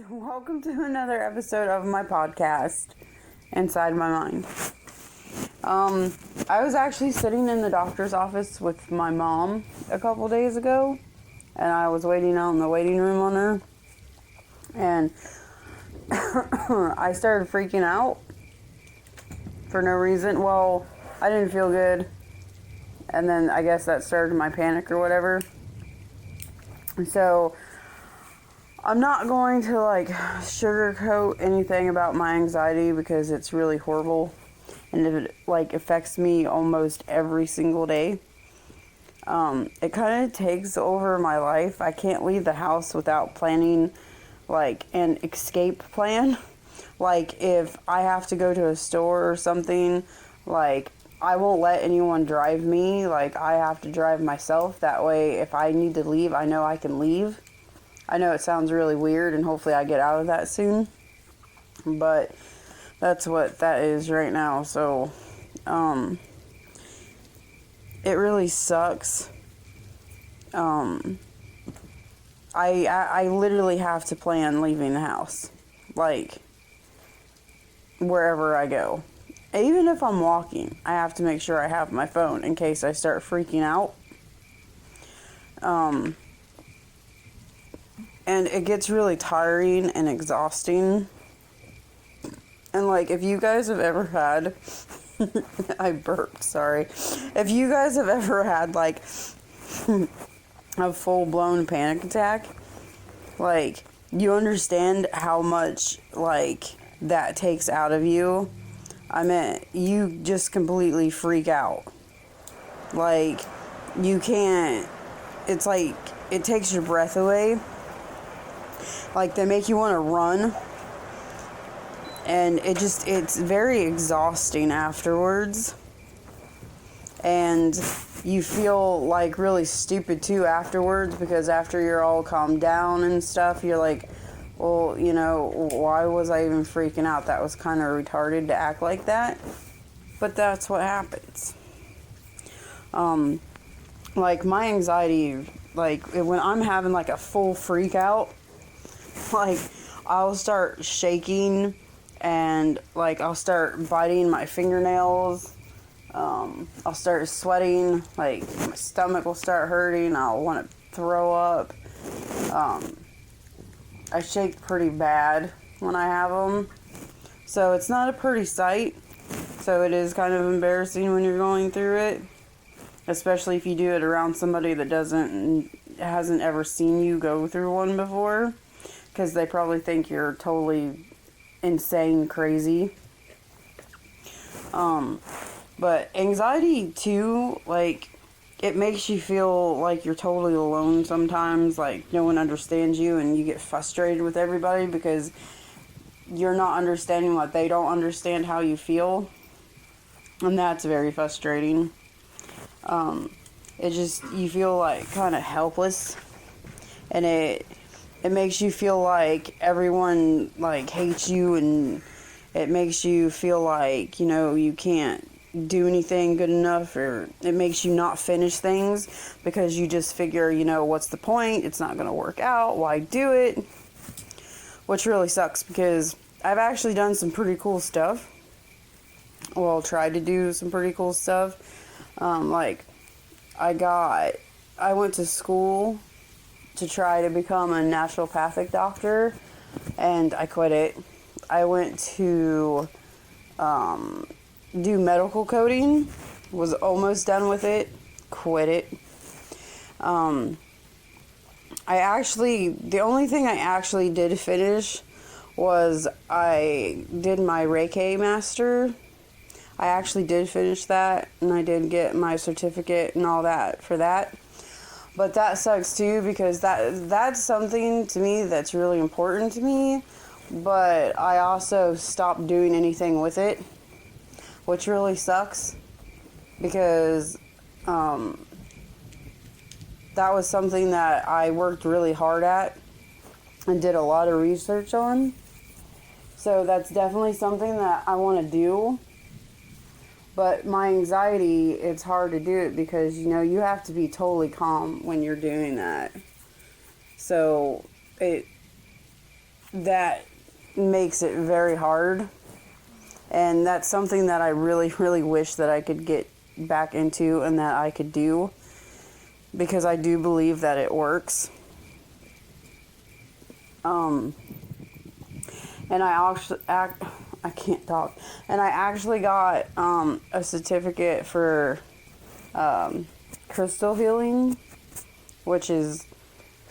Welcome to another episode of my podcast, Inside My Mind. I was actually sitting in the doctor's office with my mom a couple days ago, and I was waiting out in the waiting room on her, and I started freaking out for no reason. Well, I didn't feel good, and then I guess that started my panic or whatever. So I'm not going to sugarcoat anything about my anxiety because it's really horrible and it affects me almost every single day. It kind of takes over my life. I can't leave the house without planning an escape plan. If I have to go to a store or something, I won't let anyone drive me. I have to drive myself. That way, if I need to leave, I know I can leave. I know it sounds really weird, and hopefully I get out of that soon. But that's what that is right now. So, it really sucks. I literally have to plan leaving the house. Wherever I go. Even if I'm walking, I have to make sure I have my phone in case I start freaking out. And it gets really tiring and exhausting. And if you guys have ever had, I burped, sorry. If you guys have ever had a full-blown panic attack, you understand how much that takes out of you. I mean, you just completely freak out. You can't, it's it takes your breath away. They make you want to run. And it's very exhausting afterwards. And you feel really stupid too afterwards, because after you're all calmed down and stuff, you're well, why was I even freaking out? That was kind of retarded to act like that. But that's what happens. My anxiety, when I'm having a full freak out, I'll start shaking and I'll start biting my fingernails. I'll start sweating, my stomach will start hurting. I'll want to throw up. I shake pretty bad when I have them. So it's not a pretty sight. So it is kind of embarrassing when you're going through it. Especially if you do it around somebody that hasn't ever seen you go through one before. Because they probably think you're totally insane, crazy. But anxiety too, it makes you feel like you're totally alone sometimes. No one understands you, and you get frustrated with everybody because you're not understanding what they don't understand how you feel. And that's very frustrating. You feel kind of helpless, and it makes you feel like everyone hates you, and it makes you feel you can't do anything good enough, or it makes you not finish things because you just figure, what's the point? It's not going to work out. Why do it? Which really sucks because I've actually done some pretty cool stuff. Well, tried to do some pretty cool stuff. I went to school to try to become a naturopathic doctor, and I quit it. I went to do medical coding, was almost done with it, quit it. The only thing I actually did finish was I did my Reiki Master. I actually did finish that, and I did get my certificate and all that for that. But that sucks too, because that's something to me that's really important to me. But I also stopped doing anything with it, which really sucks, because that was something that I worked really hard at and did a lot of research on. So that's definitely something that I want to do. But my anxiety, it's hard to do it because, you have to be totally calm when you're doing that. So that makes it very hard. And that's something that I really, really wish that I could get back into and that I could do, because I do believe that it works. And I can't talk. And I actually got a certificate for crystal healing, which is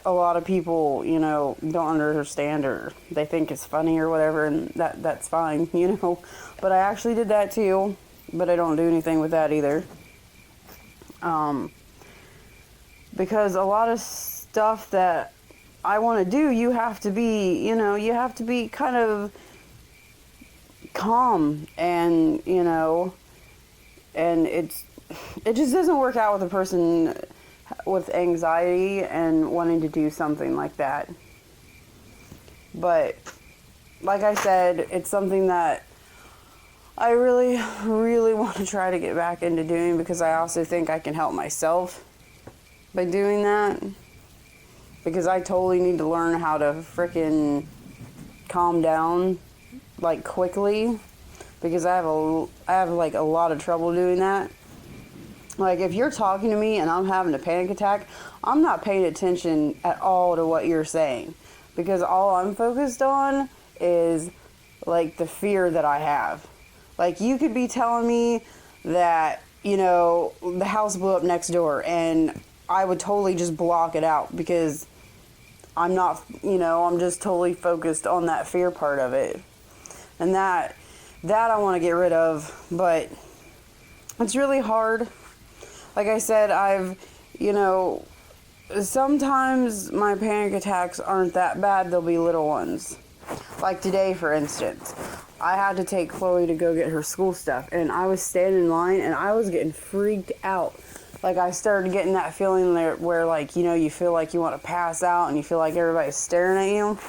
a lot of people, don't understand, or they think it's funny or whatever, and that's fine, But I actually did that too, but I don't do anything with that either. Because a lot of stuff that I want to do, you have to be kind of calm, and, and it just doesn't work out with a person with anxiety and wanting to do something like that. But like I said, it's something that I really, really want to try to get back into doing, because I also think I can help myself by doing that. Because I totally need to learn how to frickin' calm down, like, quickly. Because I have like a lot of trouble doing that. Like, if you're talking to me and I'm having a panic attack, I'm not paying attention at all to what you're saying. Because all I'm focused on is, like, the fear that I have. Like, you could be telling me that, the house blew up next door, and I would totally just block it out, because I'm not, I'm just totally focused on that fear part of it. And that I want to get rid of, but it's really hard. Like I said, sometimes my panic attacks aren't that bad. They'll be little ones. Like today, for instance, I had to take Chloe to go get her school stuff, and I was standing in line, and I was getting freaked out. Like, I started getting that feeling where, like, you feel like you want to pass out, and you feel like everybody's staring at you.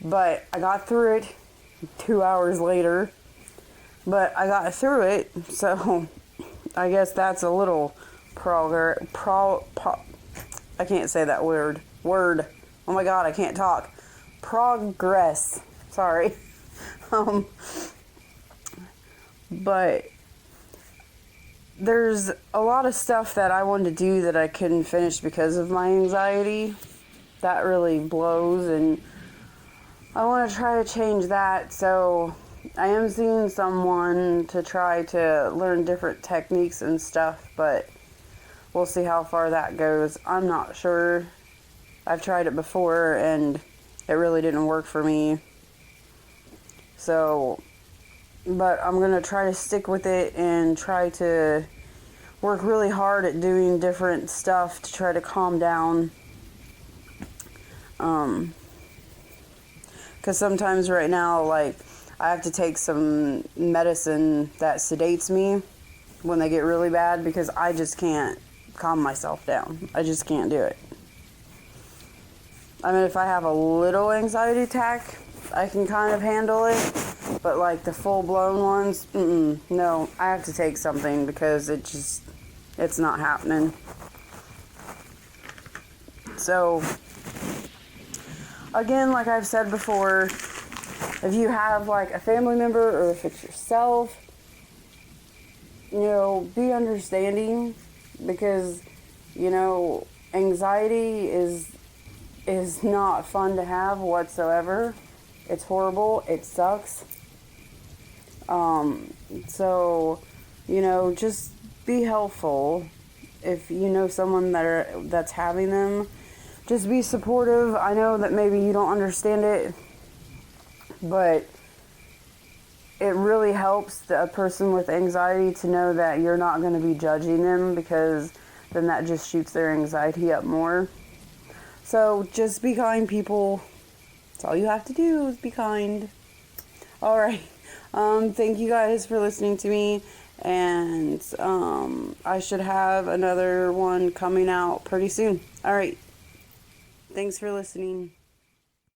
But I got through it 2 hours later. But I got through it, so I guess that's a little I can't say that word. Oh my God, I can't talk. Progress. Sorry. But there's a lot of stuff that I wanted to do that I couldn't finish because of my anxiety. That really blows, and I want to try to change that. So I am seeing someone to try to learn different techniques and stuff, but we'll see how far that goes. I'm not sure. I've tried it before, and it really didn't work for me. So, but I'm going to try to stick with it and try to work really hard at doing different stuff to try to calm down. Because sometimes right now, like, I have to take some medicine that sedates me when they get really bad, because I just can't calm myself down. I just can't do it. I mean, if I have a little anxiety attack, I can kind of handle it, but like the full-blown ones, no, I have to take something, because it's not happening. So, again, like I've said before, if you have like a family member, or if it's yourself, be understanding, because, anxiety is not fun to have whatsoever. It's horrible. It sucks. So, just be helpful. If you know someone that's having them, just be supportive. I know that maybe you don't understand it, but it really helps a person with anxiety to know that you're not going to be judging them, because then that just shoots their anxiety up more. So just be kind, people. That's all you have to do, is be kind. All right. Thank you guys for listening to me, and I should have another one coming out pretty soon. All right. Thanks for listening.